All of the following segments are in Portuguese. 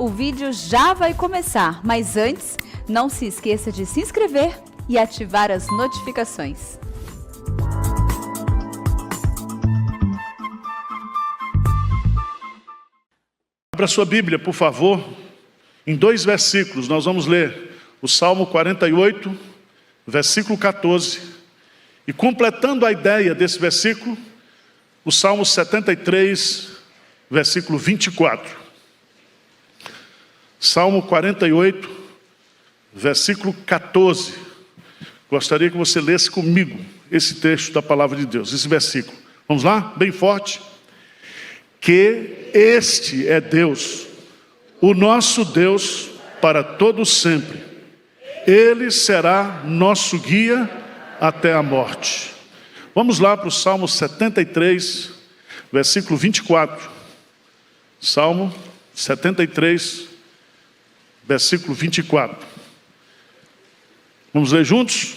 o vídeo já vai começar, mas antes, não se esqueça de se inscrever e ativar as notificações. Abra sua Bíblia, por favor, em 2 versículos. Nós vamos ler o Salmo 48, versículo 14. E completando a ideia desse versículo, o Salmo 73, versículo 24. Salmo 48, versículo 14. Gostaria que você lesse comigo esse texto da palavra de Deus, esse versículo. Vamos lá? Bem forte. Que este é Deus, o nosso Deus para todo sempre. Ele será nosso guia até a morte. Vamos lá para o Salmo 73, versículo 24. Salmo 73, versículo 24. Vamos ler juntos?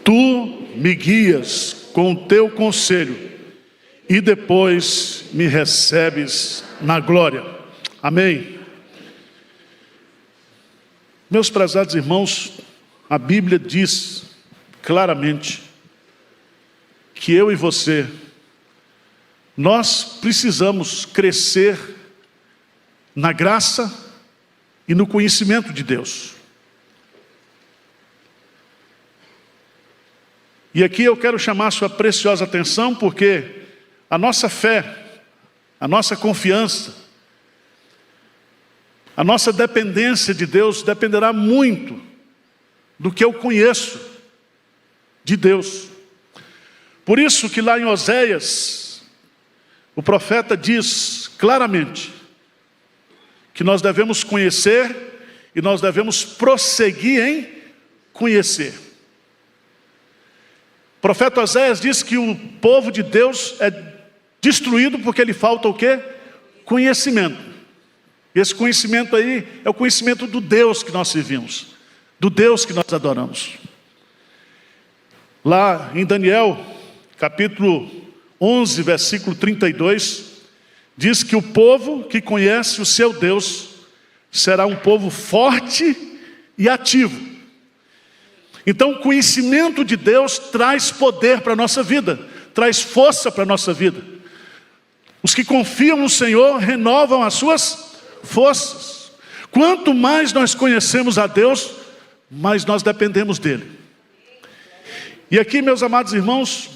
Tu me guias com o teu conselho e depois me recebes na glória. Amém. Meus prezados irmãos, a Bíblia diz claramente que eu e você, nós precisamos crescer na graça e no conhecimento de Deus. E aqui eu quero chamar a sua preciosa atenção, porque a nossa fé, a nossa confiança, a nossa dependência de Deus dependerá muito do que eu conheço de Deus. Por isso que lá em Oséias, o profeta diz claramente que nós devemos conhecer e nós devemos prosseguir em conhecer. O profeta Oséias diz que o povo de Deus é destruído porque lhe falta o quê? Conhecimento. Esse conhecimento aí é o conhecimento do Deus que nós servimos, do Deus que nós adoramos. Lá em Daniel, capítulo 11, versículo 32, diz que o povo que conhece o seu Deus será um povo forte e ativo. Então o conhecimento de Deus traz poder para a nossa vida, traz força para a nossa vida. Os que confiam no Senhor renovam as suas forças. Quanto mais nós conhecemos a Deus, mais nós dependemos dEle. E aqui, meus amados irmãos,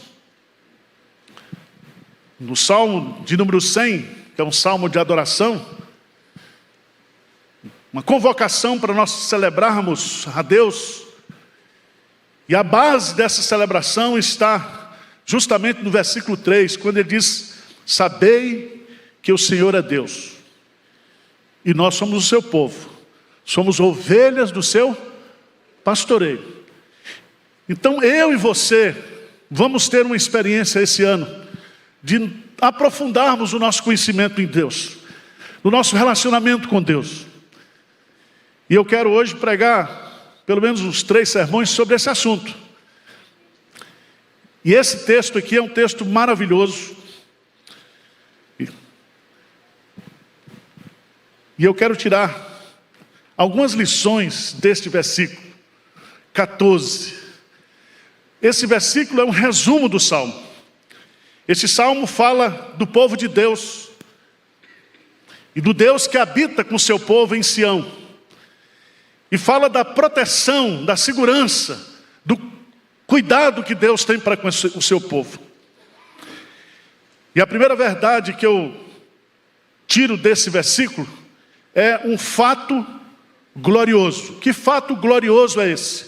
no Salmo de número 100, que é um salmo de adoração, uma convocação para nós celebrarmos a Deus. E a base dessa celebração está justamente no versículo 3, quando ele diz: sabei que o Senhor é Deus, e nós somos o seu povo, somos ovelhas do seu pastoreio. Então eu e você vamos ter uma experiência esse ano de aprofundarmos o nosso conhecimento em Deus, no nosso relacionamento com Deus. E eu quero hoje pregar pelo menos uns 3 sermões sobre esse assunto. E esse texto aqui é um texto maravilhoso. E eu quero tirar algumas lições deste versículo 14. Esse versículo é um resumo do Salmo. Esse Salmo fala do povo de Deus e do Deus que habita com o seu povo em Sião. E fala da proteção, da segurança, do cuidado que Deus tem para com o seu povo. E a primeira verdade que eu tiro desse versículo é um fato glorioso. Que fato glorioso é esse?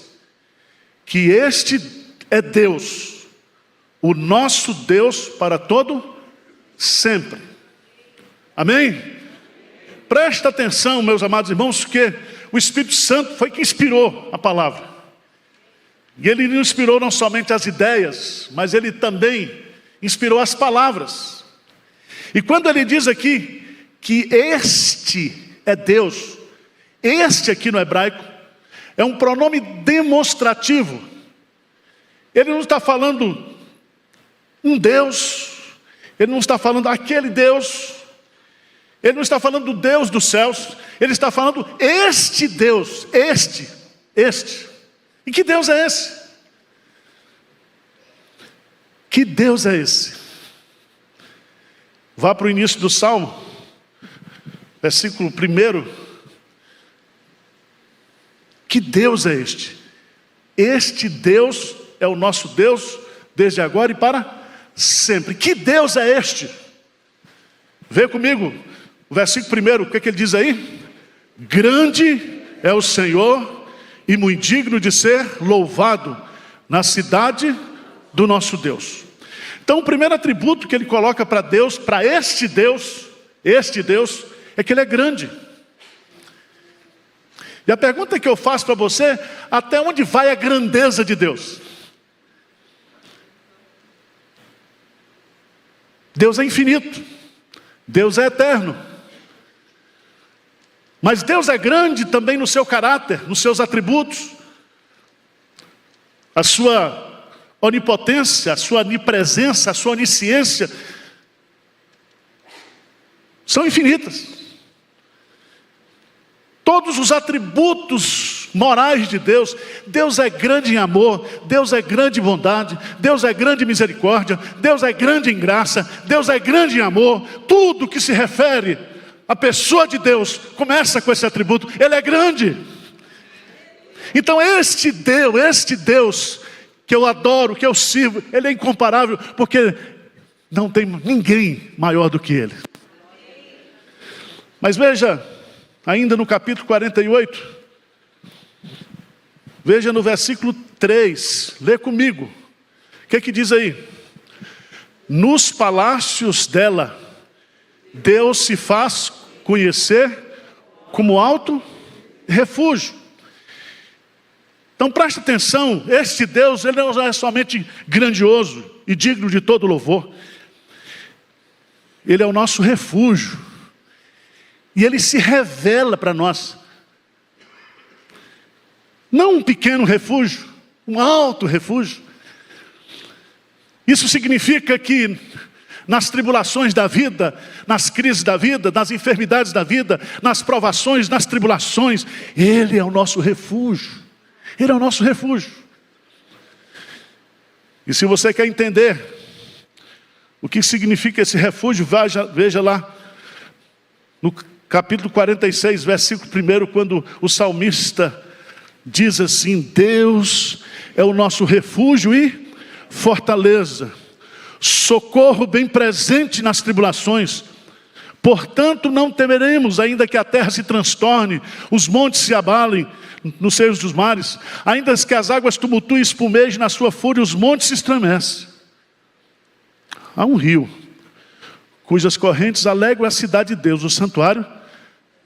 Que este é Deus, o nosso Deus para todo sempre. Amém? Presta atenção, meus amados irmãos, porque o Espírito Santo foi que inspirou a palavra. E ele não inspirou não somente as ideias, mas ele também inspirou as palavras. E quando ele diz aqui que este é Deus, este aqui no hebraico é um pronome demonstrativo. Ele não está falando um Deus, ele não está falando aquele Deus. Ele não está falando do Deus dos céus, ele está falando este Deus, este. E que Deus é esse? Que Deus é esse? Vá para o início do Salmo, versículo 1. Que Deus é este? Este Deus é o nosso Deus, desde agora e para sempre. Que Deus é este? Vê comigo, o versículo 1, o que ele diz aí? Grande é o Senhor e muito digno de ser louvado na cidade do nosso Deus. Então o primeiro atributo que ele coloca para Deus, para este Deus, é que ele é grande. E a pergunta que eu faço para você, até onde vai a grandeza de Deus? Deus é infinito, Deus é eterno. Mas Deus é grande também no seu caráter, nos seus atributos. A sua onipotência, a sua onipresença, a sua onisciência são infinitas. Todos os atributos morais de Deus, Deus é grande em amor, Deus é grande em bondade, Deus é grande em misericórdia, Deus é grande em graça, Deus é grande em amor. Tudo que se refere à pessoa de Deus começa com esse atributo, ele é grande. Então este Deus que eu adoro, que eu sirvo, ele é incomparável, porque não tem ninguém maior do que ele. Mas veja, ainda no capítulo 48, veja no versículo 3, lê comigo, o que diz aí? Nos palácios dela, Deus se faz conhecer como alto refúgio. Então preste atenção, este Deus, ele não é somente grandioso e digno de todo louvor, ele é o nosso refúgio, e ele se revela para nós, não um pequeno refúgio, um alto refúgio. Isso significa que nas tribulações da vida, nas crises da vida, nas enfermidades da vida, nas provações, nas tribulações, ele é o nosso refúgio. Ele é o nosso refúgio. E se você quer entender o que significa esse refúgio, veja lá no capítulo 46, versículo 1, quando o salmista diz assim: Deus é o nosso refúgio e fortaleza, socorro bem presente nas tribulações. Portanto não temeremos, ainda que a terra se transtorne, os montes se abalem nos seios dos mares, ainda que as águas tumultuem e espumejem na sua fúria, os montes se estremecem. Há um rio, cujas correntes alegram a cidade de Deus, o santuário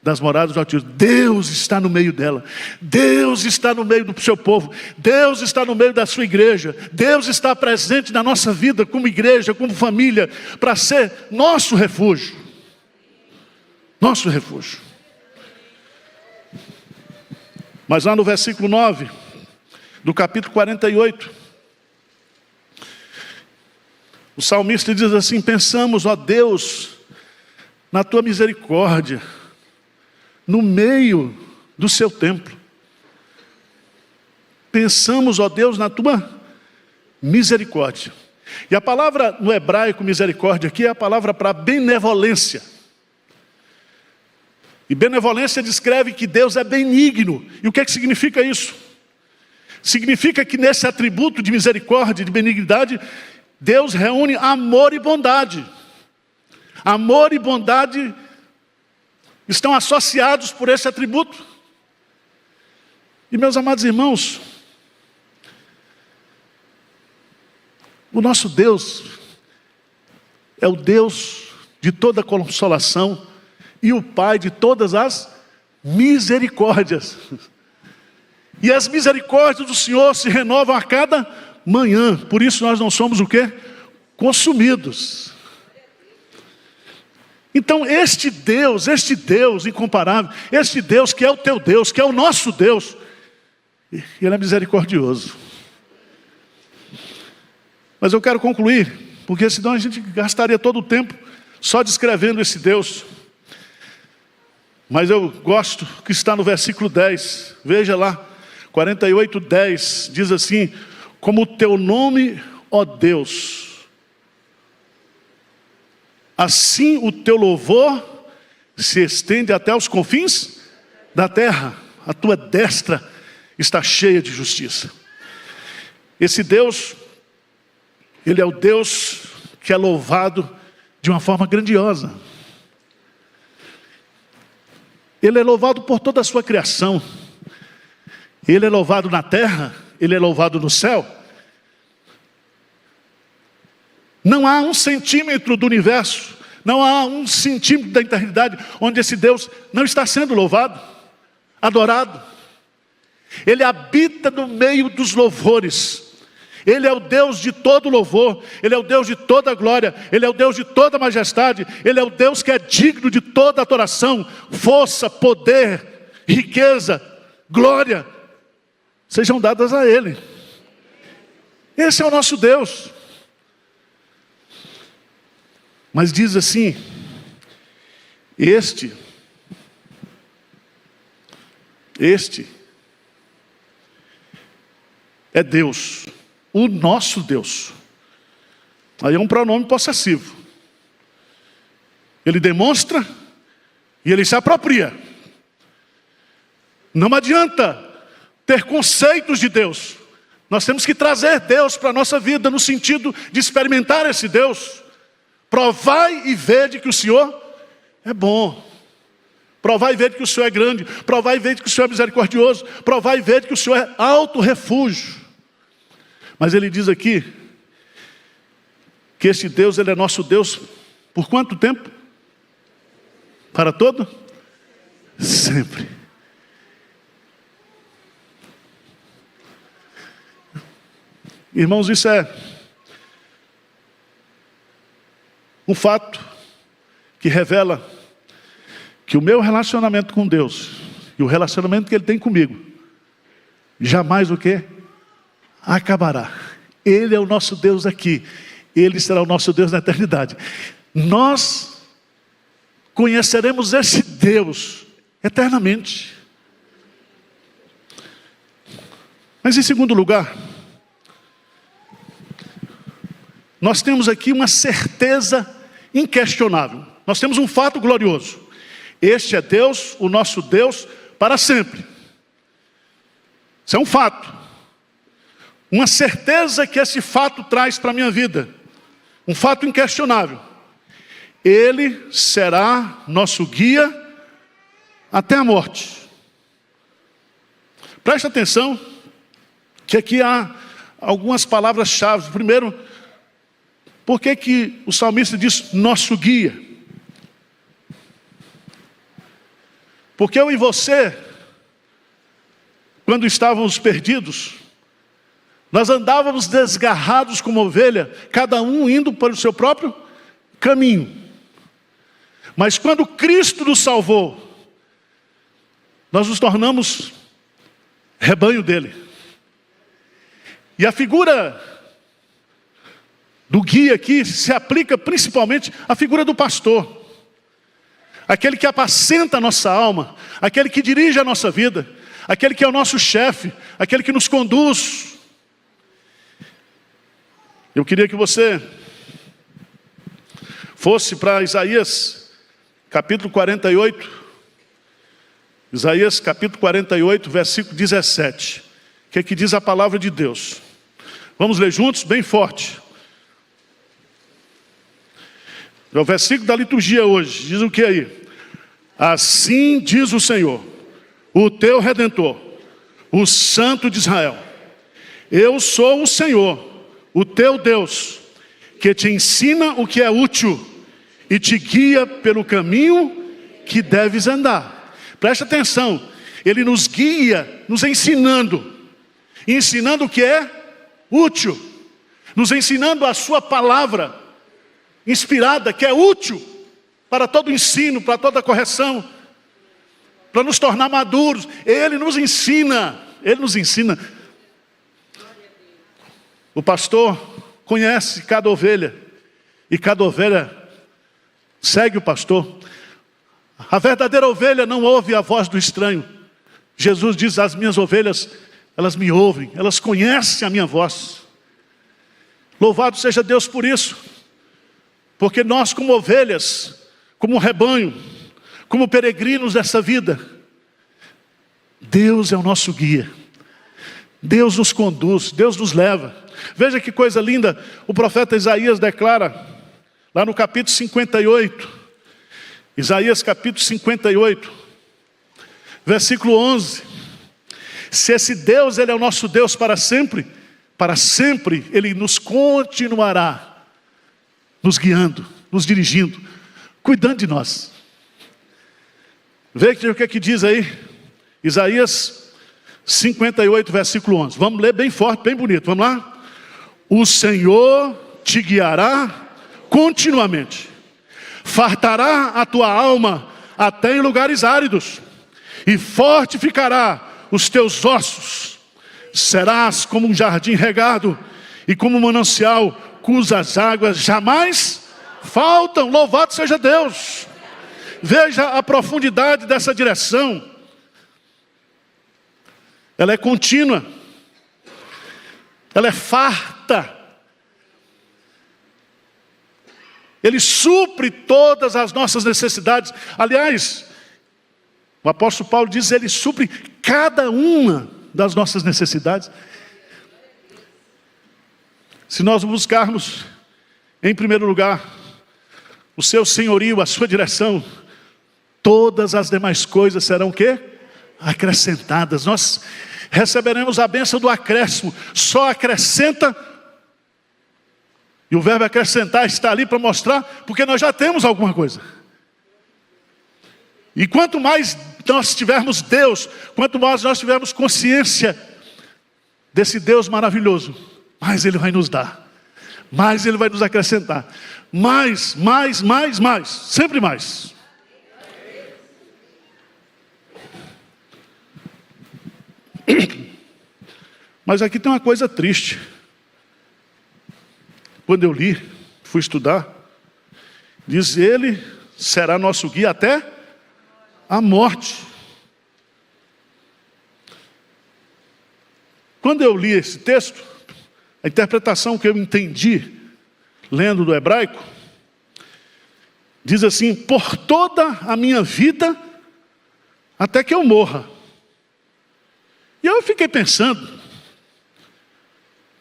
das moradas do Altíssimo. Deus está no meio dela, Deus está no meio do seu povo, Deus está no meio da sua igreja, Deus está presente na nossa vida como igreja, como família, para ser nosso refúgio. Nosso refúgio. Mas lá no versículo 9, do capítulo 48, o salmista diz assim: pensamos, ó Deus, na tua misericórdia, no meio do seu templo. Pensamos, ó Deus, na tua misericórdia. E a palavra no hebraico misericórdia aqui é a palavra para benevolência. E benevolência descreve que Deus é benigno. E o que significa isso? Significa que nesse atributo de misericórdia, de benignidade, Deus reúne amor e bondade. Amor e bondade estão associados por esse atributo. E meus amados irmãos, o nosso Deus é o Deus de toda consolação e o Pai de todas as misericórdias. E as misericórdias do Senhor se renovam a cada manhã. Por isso nós não somos o quê? Consumidos. Então este Deus incomparável, este Deus que é o teu Deus, que é o nosso Deus, Ele é misericordioso. Mas eu quero concluir, porque senão a gente gastaria todo o tempo só descrevendo esse Deus. Mas eu gosto que está no versículo 10. Veja lá, 48:10, diz assim: como o teu nome, ó Deus, assim o teu louvor se estende até os confins da terra. A tua destra está cheia de justiça. Esse Deus, Ele é o Deus que é louvado de uma forma grandiosa. Ele é louvado por toda a sua criação. Ele é louvado na terra, Ele é louvado no céu. Não há um centímetro do universo, não há um centímetro da eternidade onde esse Deus não está sendo louvado, adorado. Ele habita no meio dos louvores. Ele é o Deus de todo louvor, Ele é o Deus de toda glória, Ele é o Deus de toda majestade, Ele é o Deus que é digno de toda adoração, força, poder, riqueza, glória, sejam dadas a Ele. Esse é o nosso Deus. Mas diz assim: este é Deus, o nosso Deus. Aí é um pronome possessivo. Ele demonstra e ele se apropria. Não adianta ter conceitos de Deus. Nós temos que trazer Deus para a nossa vida no sentido de experimentar esse Deus. Provai e vede que o Senhor é bom. Provai e vede que o Senhor é grande. Provai e vede que o Senhor é misericordioso. Provai e vede que o Senhor é alto refúgio. Mas ele diz aqui que esse Deus, Ele é nosso Deus por quanto tempo? Para todo? Sempre. Irmãos, isso é um fato que revela que o meu relacionamento com Deus e o relacionamento que Ele tem comigo jamais o quê? Acabará. Ele é o nosso Deus aqui, Ele será o nosso Deus na eternidade. Nós conheceremos esse Deus eternamente. Mas em segundo lugar, nós temos aqui uma certeza inquestionável. Nós temos um fato glorioso. Este é Deus, o nosso Deus, para sempre. Isso é um fato. Uma certeza que esse fato traz para a minha vida. Um fato inquestionável. Ele será nosso guia até a morte. Preste atenção que aqui há algumas palavras-chave. Primeiro, por que o salmista diz nosso guia? Porque eu e você, quando estávamos perdidos, nós andávamos desgarrados como ovelha, cada um indo para o seu próprio caminho. Mas quando Cristo nos salvou, nós nos tornamos rebanho dele. E a figura do guia aqui se aplica principalmente à figura do pastor. Aquele que apacenta a nossa alma, aquele que dirige a nossa vida, aquele que é o nosso chefe, aquele que nos conduz. Eu queria que você fosse para Isaías, capítulo 48. Isaías, capítulo 48, versículo 17. Que é que diz a palavra de Deus. Vamos ler juntos, bem forte. É o versículo da liturgia hoje. Diz o que aí? Assim diz o Senhor, o teu Redentor, o Santo de Israel. Eu sou o Senhor, o teu Deus, que te ensina o que é útil e te guia pelo caminho que deves andar. Preste atenção, Ele nos guia, nos ensinando o que é útil, nos ensinando a sua palavra inspirada, que é útil para todo ensino, para toda correção, para nos tornar maduros. Ele nos ensina. O pastor conhece cada ovelha, e cada ovelha segue o pastor. A verdadeira ovelha não ouve a voz do estranho. Jesus diz: as minhas ovelhas, elas me ouvem, elas conhecem a minha voz. Louvado seja Deus por isso. Porque nós, como ovelhas, como rebanho, como peregrinos dessa vida, Deus é o nosso guia. Deus nos conduz, Deus nos leva. Veja que coisa linda, o profeta Isaías declara, lá no capítulo 58, Isaías capítulo 58, versículo 11. Se esse Deus, Ele é o nosso Deus para sempre Ele nos continuará nos guiando, nos dirigindo, cuidando de nós. Veja o que diz aí, Isaías 58, versículo 11. Vamos ler bem forte, bem bonito, vamos lá? O Senhor te guiará continuamente, fartará a tua alma até em lugares áridos, e fortificará os teus ossos. Serás como um jardim regado, e como um manancial cujas águas jamais faltam. Louvado seja Deus. Veja a profundidade dessa direção. Ela é contínua, ela é farta. Ele supre todas as nossas necessidades. Aliás, o apóstolo Paulo diz: Ele supre cada uma das nossas necessidades. Se nós buscarmos, em primeiro lugar, o seu senhorio, a sua direção, todas as demais coisas serão o quê? Acrescentadas. Nós receberemos a bênção do acréscimo. Só acrescenta. E o verbo acrescentar está ali para mostrar, porque nós já temos alguma coisa. E quanto mais nós tivermos Deus, quanto mais nós tivermos consciência desse Deus maravilhoso, mais Ele vai nos dar, mais Ele vai nos acrescentar, mais, sempre mais. Mas aqui tem uma coisa triste. Quando eu li, fui estudar, diz: Ele será nosso guia até a morte. Quando eu li esse texto, a interpretação que eu entendi, lendo do hebraico, diz assim: por toda a minha vida, até que eu morra. E eu fiquei pensando,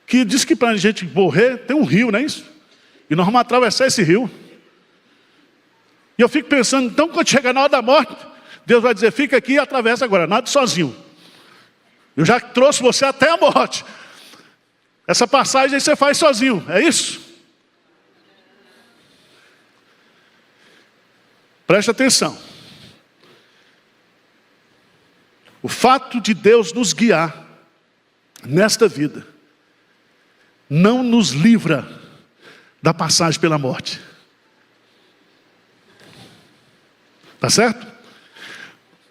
que diz que para a gente morrer, tem um rio, não é isso? E nós vamos atravessar esse rio. E eu fico pensando, então quando chegar na hora da morte, Deus vai dizer: fica aqui e atravessa agora, nada sozinho. Eu já trouxe você até a morte. Essa passagem aí você faz sozinho, é isso? Preste atenção. O fato de Deus nos guiar nesta vida não nos livra da passagem pela morte. Tá certo?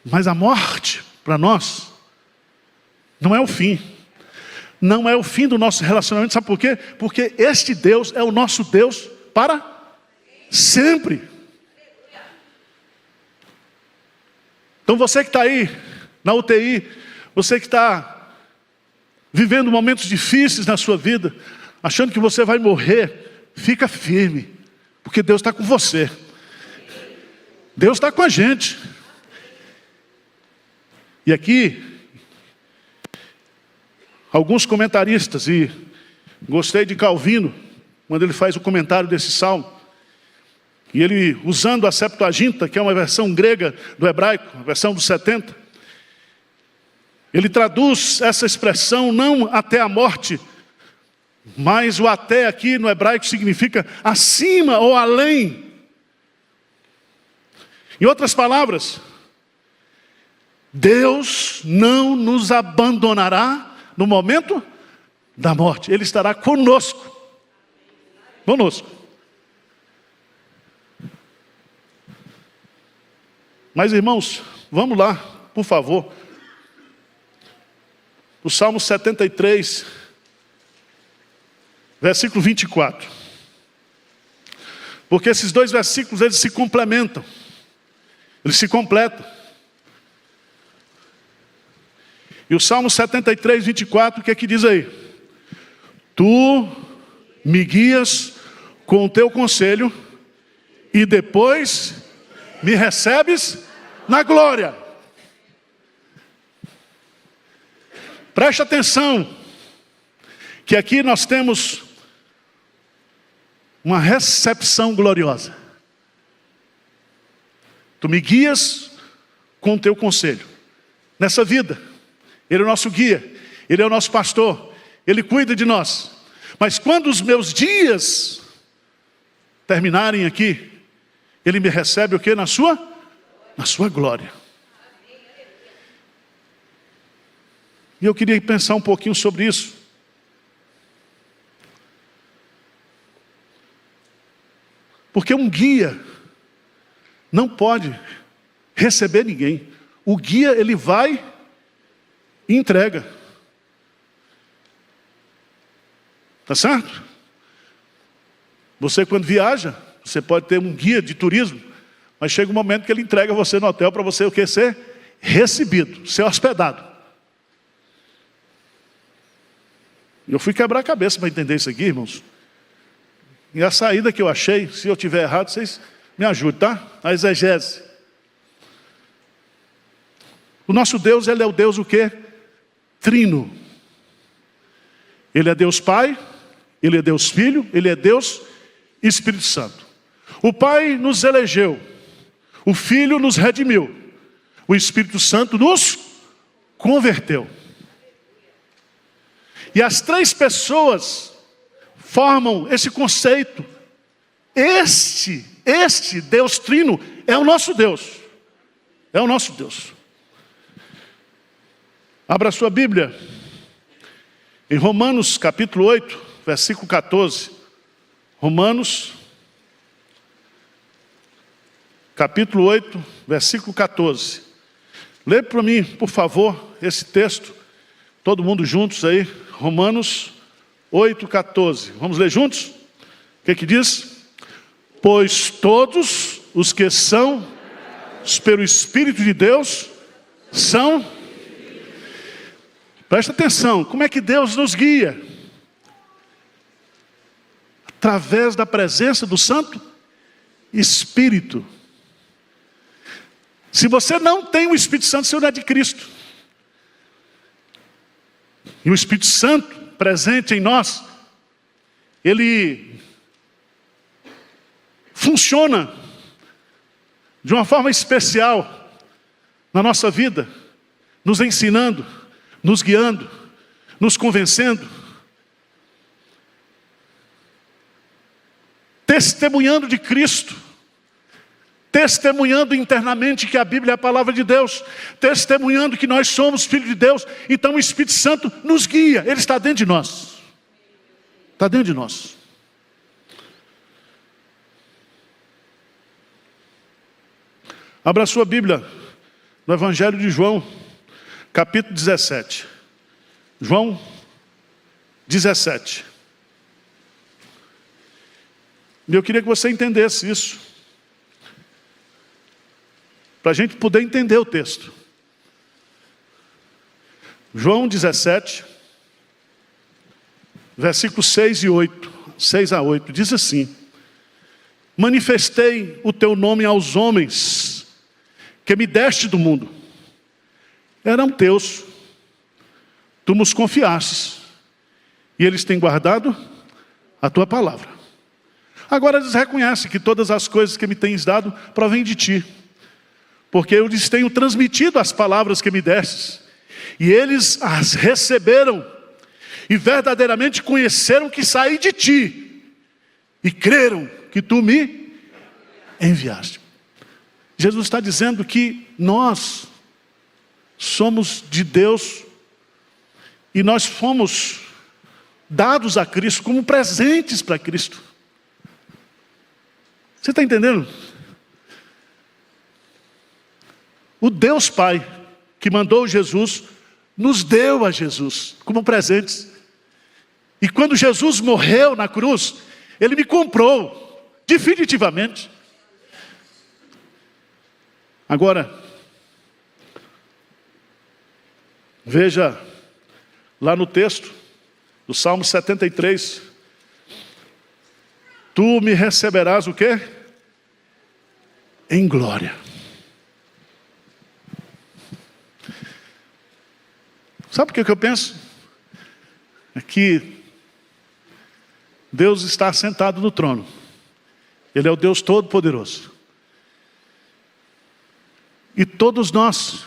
Mas a morte, para nós, não é o fim. Não é o fim do nosso relacionamento. Sabe por quê? Porque este Deus é o nosso Deus para sempre. Então você que está aí na UTI, você que está vivendo momentos difíceis na sua vida, achando que você vai morrer, fica firme, porque Deus está com você. Deus está com a gente. E aqui, alguns comentaristas, e gostei de Calvino, quando ele faz o comentário desse salmo, e ele, usando a Septuaginta, que é uma versão grega do hebraico, a versão dos 70, ele traduz essa expressão não até a morte, mas o até aqui no hebraico significa acima ou além. Em outras palavras, Deus não nos abandonará no momento da morte. Ele estará conosco. Conosco. Mas irmãos, vamos lá, por favor. O Salmo 73, versículo 24. Porque esses dois versículos, eles se complementam. Ele se completa. E o Salmo 73, 24, o que é que diz aí? Tu me guias com o teu conselho e depois me recebes na glória. Preste atenção, que aqui nós temos uma recepção gloriosa. Tu me guias com o teu conselho. Nessa vida, Ele é o nosso guia, Ele é o nosso pastor, Ele cuida de nós. Mas quando os meus dias terminarem aqui, Ele me recebe o quê? Na sua glória. E eu queria pensar um pouquinho sobre isso. Porque um guia não pode receber ninguém. O guia, ele vai e entrega. Tá certo? Você quando viaja, você pode ter um guia de turismo, mas chega um momento que ele entrega você no hotel para você o quê? Ser recebido, ser hospedado. Eu fui quebrar a cabeça para entender isso aqui, irmãos. E a saída que eu achei, se eu tiver errado, vocês me ajudem, tá? A exegese. O nosso Deus, Ele é o Deus o quê? Trino. Ele é Deus Pai, Ele é Deus Filho, Ele é Deus Espírito Santo. O Pai nos elegeu, o Filho nos redimiu, o Espírito Santo nos converteu. E as três pessoas formam esse conceito. Este Deus Trino é o nosso Deus. É o nosso Deus. Abra a sua Bíblia em Romanos capítulo 8, versículo 14. Romanos capítulo 8, versículo 14. Lê para mim, por favor, esse texto. Todo mundo juntos aí. Romanos 8, 14. Vamos ler juntos? O que diz? Pois todos os que são pelo Espírito de Deus são... Presta atenção, como é que Deus nos guia? Através da presença do Santo Espírito. Se você não tem o Espírito Santo, você não é de Cristo. E o Espírito Santo presente em nós, ele funciona de uma forma especial na nossa vida, nos ensinando, nos guiando, nos convencendo, testemunhando de Cristo, testemunhando internamente que a Bíblia é a palavra de Deus, testemunhando que nós somos filhos de Deus. Então o Espírito Santo nos guia, Ele está dentro de nós. Está dentro de nós. Abra a sua Bíblia no Evangelho de João, capítulo 17. João 17. E eu queria que você entendesse isso, para a gente poder entender o texto. João 17, versículos 6 e 8, 6 a 8, diz assim: manifestei o teu nome aos homens, que me deste do mundo. Eram teus, tu nos confiastes, e eles têm guardado a tua palavra. Agora eles reconhecem que todas as coisas que me tens dado provêm de ti, porque eu lhes tenho transmitido as palavras que me destes, e eles as receberam, e verdadeiramente conheceram que saí de ti, e creram que tu me enviaste. Jesus está dizendo que nós somos de Deus, e nós fomos dados a Cristo como presentes para Cristo. Você está entendendo? O Deus Pai, que mandou Jesus, nos deu a Jesus como presentes. E quando Jesus morreu na cruz, Ele me comprou, definitivamente. Agora, veja lá no texto do Salmo 73. Tu me receberás o quê? Em glória. Sabe o que eu penso? É que Deus está sentado no trono. Ele é o Deus Todo-Poderoso. E todos nós,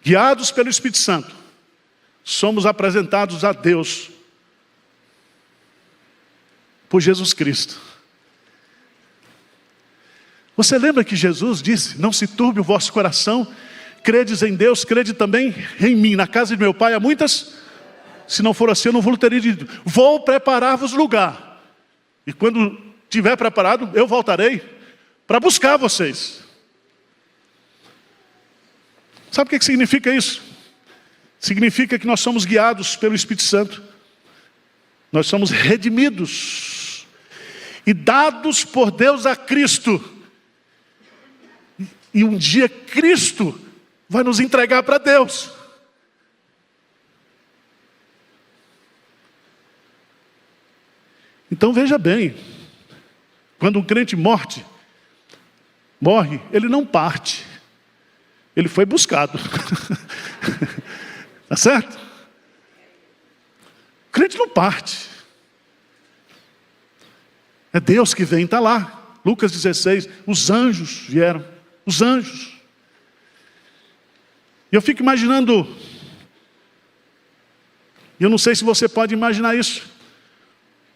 guiados pelo Espírito Santo, somos apresentados a Deus por Jesus Cristo. Você lembra que Jesus disse: não se turbe o vosso coração, credes em Deus, crede também em mim. Na casa de meu pai há muitas, se não for assim eu não vou teria dito, vou preparar-vos lugar. E quando estiver preparado, eu voltarei para buscar vocês. Sabe o que significa isso? Significa que nós somos guiados pelo Espírito Santo. Nós somos redimidos e dados por Deus a Cristo. E um dia Cristo vai nos entregar para Deus. Então veja bem, quando um crente morre, ele não parte, ele foi buscado. Tá certo? O crente não parte. É Deus que vem, está lá. Lucas 16, os anjos vieram. Os anjos. E eu fico imaginando, eu não sei se você pode imaginar isso,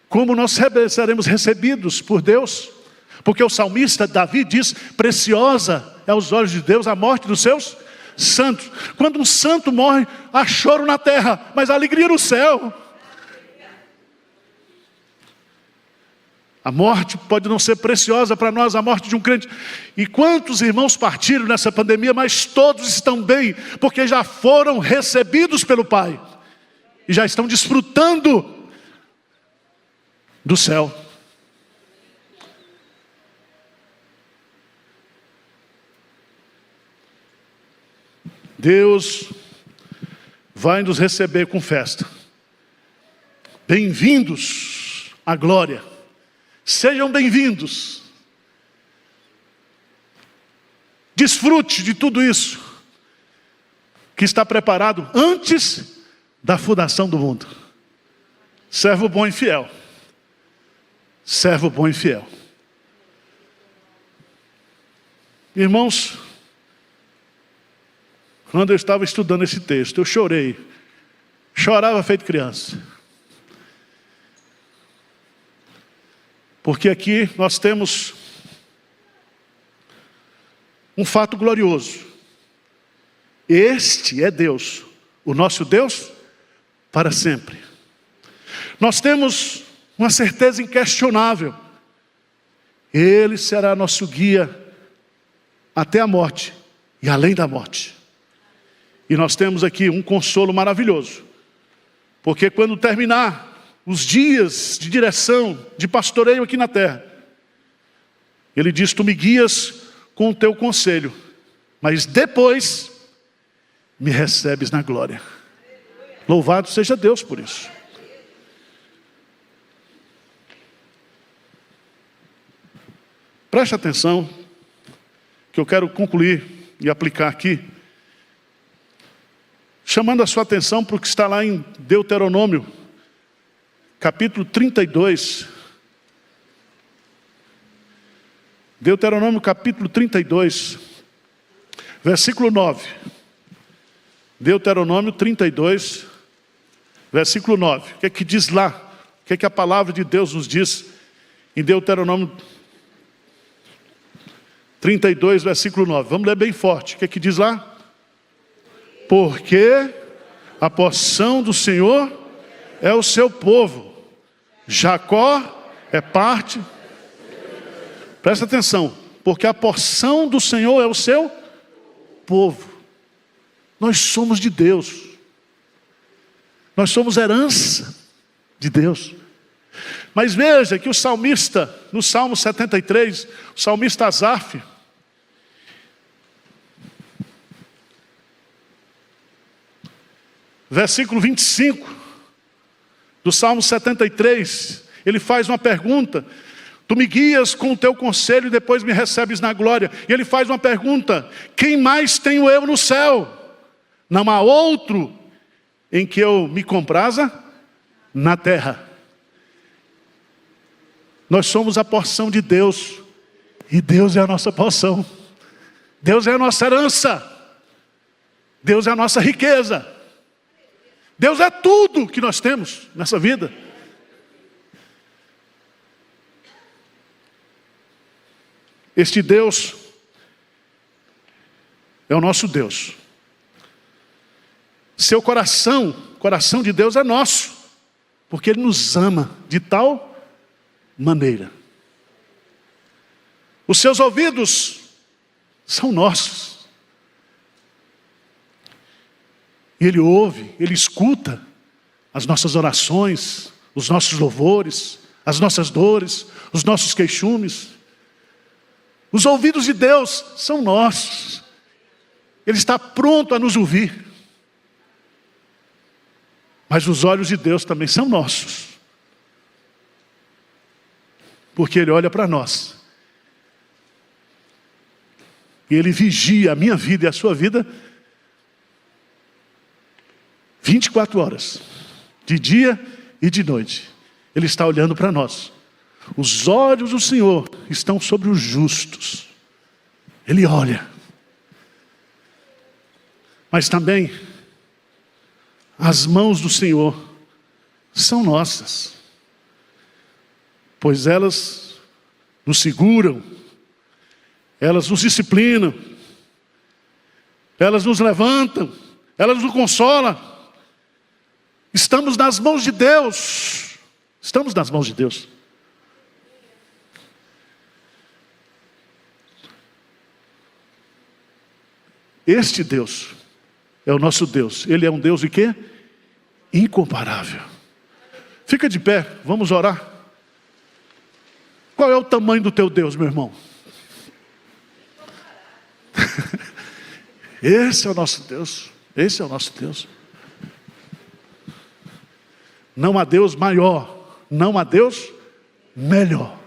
como nós seremos recebidos por Deus, porque o salmista Davi diz: preciosa é aos olhos de Deus a morte dos seus santos. Quando um santo morre, há choro na terra, mas há alegria no céu. A morte pode não ser preciosa para nós, a morte de um crente. E quantos irmãos partiram nessa pandemia, mas todos estão bem, porque já foram recebidos pelo Pai. E já estão desfrutando do céu. Deus vai nos receber com festa. Bem-vindos à glória. Sejam bem-vindos. Desfrute de tudo isso que está preparado antes da fundação do mundo. Servo bom e fiel. Servo bom e fiel. Irmãos, quando eu estava estudando esse texto, eu chorei. Chorava feito criança. Porque aqui nós temos um fato glorioso. Este é Deus, o nosso Deus, para sempre. Nós temos uma certeza inquestionável. Ele será nosso guia até a morte e além da morte. E nós temos aqui um consolo maravilhoso. Porque quando terminar os dias de direção, de pastoreio aqui na terra, Ele diz: tu me guias com o teu conselho, mas depois me recebes na glória. Louvado seja Deus por isso. Preste atenção, que eu quero concluir e aplicar aqui, chamando a sua atenção para o que está lá em Deuteronômio, capítulo 32. Deuteronômio capítulo 32, versículo 9. Deuteronômio 32, versículo 9. O que é que diz lá? O que é que a palavra de Deus nos diz em Deuteronômio 32, versículo 9. Vamos ler bem forte. O que é que diz lá? Porque a porção do Senhor é o seu povo. Jacó é parte. Presta atenção. Porque a porção do Senhor é o seu povo. Nós somos de Deus. Nós somos herança de Deus. Mas veja que o salmista, no Salmo 73, o salmista Asaf, versículo 25 do Salmo 73, ele faz uma pergunta. Tu me guias com o teu conselho e depois me recebes na glória. E ele faz uma pergunta: quem mais tenho eu no céu? Não há outro em que eu me compraza na terra. Nós somos a porção de Deus, e Deus é a nossa porção. Deus é a nossa herança. Deus é a nossa riqueza. Deus é tudo que nós temos nessa vida. Este Deus é o nosso Deus. Seu coração, o coração de Deus é nosso, porque Ele nos ama de tal maneira. Os seus ouvidos são nossos. Ele ouve, Ele escuta as nossas orações, os nossos louvores, as nossas dores, os nossos queixumes. Os ouvidos de Deus são nossos. Ele está pronto a nos ouvir. Mas os olhos de Deus também são nossos. Porque Ele olha para nós. E Ele vigia a minha vida e a sua vida 24 horas, de dia e de noite. Ele está olhando para nós. Os olhos do Senhor estão sobre os justos. Ele olha. Mas também, as mãos do Senhor são nossas. Pois elas nos seguram. Elas nos disciplinam. Elas nos levantam. Elas nos consolam. Estamos nas mãos de Deus. Estamos nas mãos de Deus. Este Deus é o nosso Deus. Ele é um Deus de quê? Incomparável. Fica de pé, vamos orar. Qual é o tamanho do teu Deus, meu irmão? Esse é o nosso Deus. Esse é o nosso Deus. Não há Deus maior. Não há Deus melhor.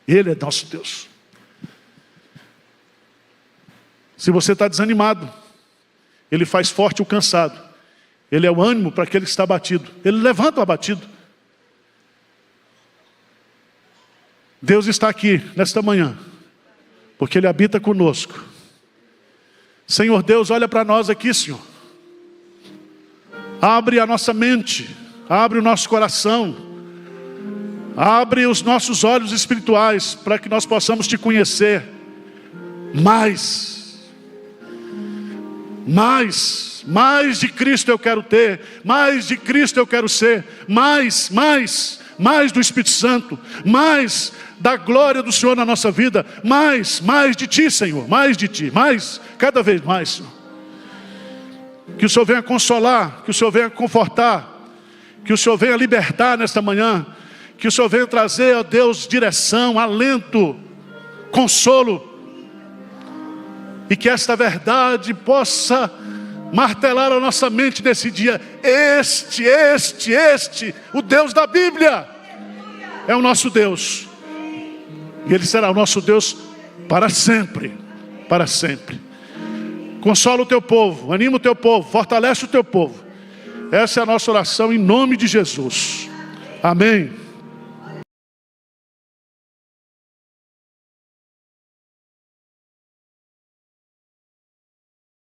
Ele é nosso Deus. Se você está desanimado, Ele faz forte o cansado. Ele é o ânimo para aquele que está abatido. Ele levanta o abatido. Deus está aqui nesta manhã, porque Ele habita conosco. Senhor Deus, olha para nós aqui, Senhor. Abre a nossa mente, abre o nosso coração, abre os nossos olhos espirituais, para que nós possamos Te conhecer mais. Mais de Cristo eu quero ter, mais de Cristo eu quero ser, mais do Espírito Santo, mais da glória do Senhor na nossa vida, mais de Ti, Senhor, mais de Ti, mais, cada vez mais, Senhor. Que o Senhor venha consolar, que o Senhor venha confortar, que o Senhor venha libertar nesta manhã, que o Senhor venha trazer, ó Deus, direção, alento, consolo, e que esta verdade possa martelar a nossa mente nesse dia. Este, o Deus da Bíblia, é o nosso Deus. E Ele será o nosso Deus para sempre. Para sempre. Consola o Teu povo, anima o Teu povo, fortalece o Teu povo. Essa é a nossa oração em nome de Jesus. Amém.